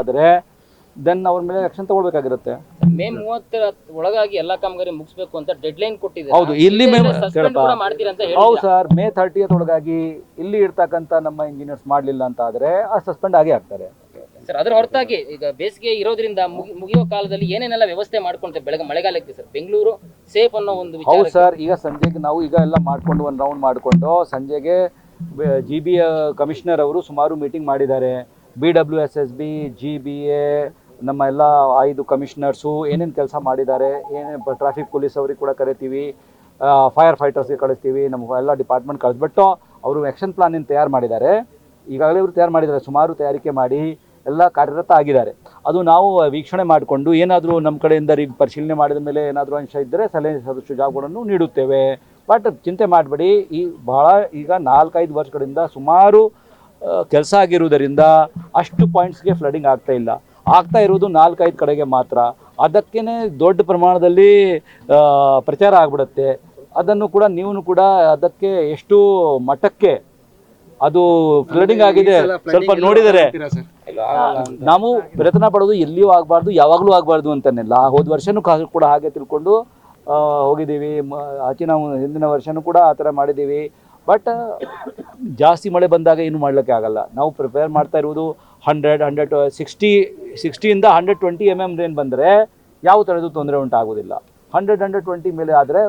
ಆದರೆ ದೆನ್ ಅವ್ರ ಮೇಲೆ ಆಕ್ಷನ್ ತಗೊಳ್ಬೇಕಾಗಿರುತ್ತೆ. ಮೇ 30 ಒಳಗಾಗಿ ಎಲ್ಲಾ ಕಾಮಗಾರಿ ಮುಗಿಸಬೇಕು ಅಂತ ಡೆಡ್ ಲೈನ್ ಕೊಟ್ಟಿದ್ದಾರೆ. ಹೌದು, ಇಲ್ಲಿ ಮಾಡ್ತೀರಾ ಅಂತ ಹೇಳಿ. ಹೌದು ಸರ್, ಮೇ 30th ಒಳಗಾಗಿ ಇಲ್ಲಿ ಇರ್ತಕ್ಕಂಥ ನಮ್ಮ ಇಂಜಿನಿಯರ್ಸ್ ಮಾಡಲಿಲ್ಲ ಅಂತ ಆದರೆ ಸಸ್ಪೆಂಡ್ ಆಗೇ ಆಗ್ತಾರೆ ಸರ್. ಅದರ ಹೊರತಾಗಿ ಈಗ ಬೇಸಿಗೆ ಇರೋದ್ರಿಂದ ಮುಗಿಯೋ ಕಾಲದಲ್ಲಿ ಏನೇನೆಲ್ಲ ವ್ಯವಸ್ಥೆ ಮಾಡ್ಕೊಂತಾರೆ ಬೆಳಗ್ಗೆ ಮಳೆಗಾಲಕ್ಕೆ ಸರ್? ಬೆಂಗಳೂರು ಸೇಫ್ ಅನ್ನೋ ಒಂದು ವಿಚಾರ. ಹೌದು ಸರ್, ಈಗ ಸಂಜೆಗೆ ನಾವು ಈಗ ಎಲ್ಲ ಮಾಡಿಕೊಂಡು ಒಂದು ರೌಂಡ್ ಮಾಡಿಕೊಂಡು ಸಂಜೆಗೆ GB ಕಮಿಷನರ್ ಅವರು ಸುಮಾರು ಮೀಟಿಂಗ್ ಮಾಡಿದ್ದಾರೆ. BWSSB, GBA, ನಮ್ಮ ಎಲ್ಲ 5 ಕಮಿಷನರ್ಸು ಏನೇನು ಕೆಲಸ ಮಾಡಿದ್ದಾರೆ, ಏನೇನು ಟ್ರಾಫಿಕ್ ಪೊಲೀಸ್ ಅವ್ರಿಗೆ ಕೂಡ ಕರಿತೀವಿ, ಫೈರ್ ಫೈಟರ್ಸ್ಗೆ ಕಳಿಸ್ತೀವಿ, ನಮ್ಮ ಎಲ್ಲ ಡಿಪಾರ್ಟ್ಮೆಂಟ್ ಕಳಿಸ್ಬಿಟ್ಟು ಅವರು ಆ್ಯಕ್ಷನ್ ಪ್ಲಾನ್ ಏನು ತಯಾರು ಮಾಡಿದ್ದಾರೆ. ಈಗಾಗಲೇ ಇವರು ತಯಾರು ಮಾಡಿದ್ದಾರೆ, ಸುಮಾರು ತಯಾರಿಕೆ ಮಾಡಿ ಎಲ್ಲ ಕಾರ್ಯರತ ಆಗಿದ್ದಾರೆ. ಅದು ನಾವು ವೀಕ್ಷಣೆ ಮಾಡಿಕೊಂಡು ಏನಾದರೂ ನಮ್ಮ ಕಡೆಯಿಂದ ಪರಿಶೀಲನೆ ಮಾಡಿದ ಮೇಲೆ ಏನಾದರೂ ಅಂಶ ಇದ್ದರೆ ಸಲಹೆ ಸುಜಾವಗಳನ್ನು ನೀಡುತ್ತೇವೆ. ಬಟ್ ಚಿಂತೆ ಮಾಡಬೇಡಿ, ಈಗ 4-5 ವರ್ಷಗಳಿಂದ ಸುಮಾರು ಕೆಲಸ ಆಗಿರುವುದರಿಂದ ಅಷ್ಟು ಪಾಯಿಂಟ್ಸ್ಗೆ ಫ್ಲಡಿಂಗ್ ಆಗ್ತಾ ಇರುವುದು 4-5 ಕಡೆಗೆ ಮಾತ್ರ. ಅದಕ್ಕೇ ದೊಡ್ಡ ಪ್ರಮಾಣದಲ್ಲಿ ಪ್ರಚಾರ ಆಗಿಬಿಡುತ್ತೆ. ಅದನ್ನು ಕೂಡ ನೀವು ಕೂಡ ಅದಕ್ಕೆ ಎಷ್ಟು ಮಟ್ಟಕ್ಕೆ ಅದು ಫ್ಲಡಿಂಗ್ ಆಗಿದೆ ಸ್ವಲ್ಪ ನೋಡಿದರೆ ನಾವು ಪ್ರಯತ್ನ ಪಡೋದು ಎಲ್ಲಿಯೂ ಆಗಬಾರ್ದು, ಯಾವಾಗಲೂ ಆಗಬಾರ್ದು ಅಂತನಿಲ್ಲ. ಹೋದ ವರ್ಷನೂ ಕೂಡ ಹಾಗೆ ತಿಳ್ಕೊಂಡು ಹೋಗಿದ್ದೀವಿ. ನಾವು ಹಿಂದಿನ ವರ್ಷನೂ ಕೂಡ ಆ ಥರ ಮಾಡಿದ್ದೀವಿ. ಬಟ್ ಜಾಸ್ತಿ ಮಳೆ ಬಂದಾಗ ಏನು ಮಾಡಲಿಕ್ಕೆ ಆಗಲ್ಲ. ನಾವು ಪ್ರಿಪೇರ್ ಮಾಡ್ತಾ ಇರುವುದು 160 120 mm ರೇನ್ ಬಂದರೆ ಯಾವ ಥರದ್ದು ತೊಂದರೆ ಉಂಟಾಗೋದಿಲ್ಲ. 100-120 ಮೇಲೆ ಆದರೆ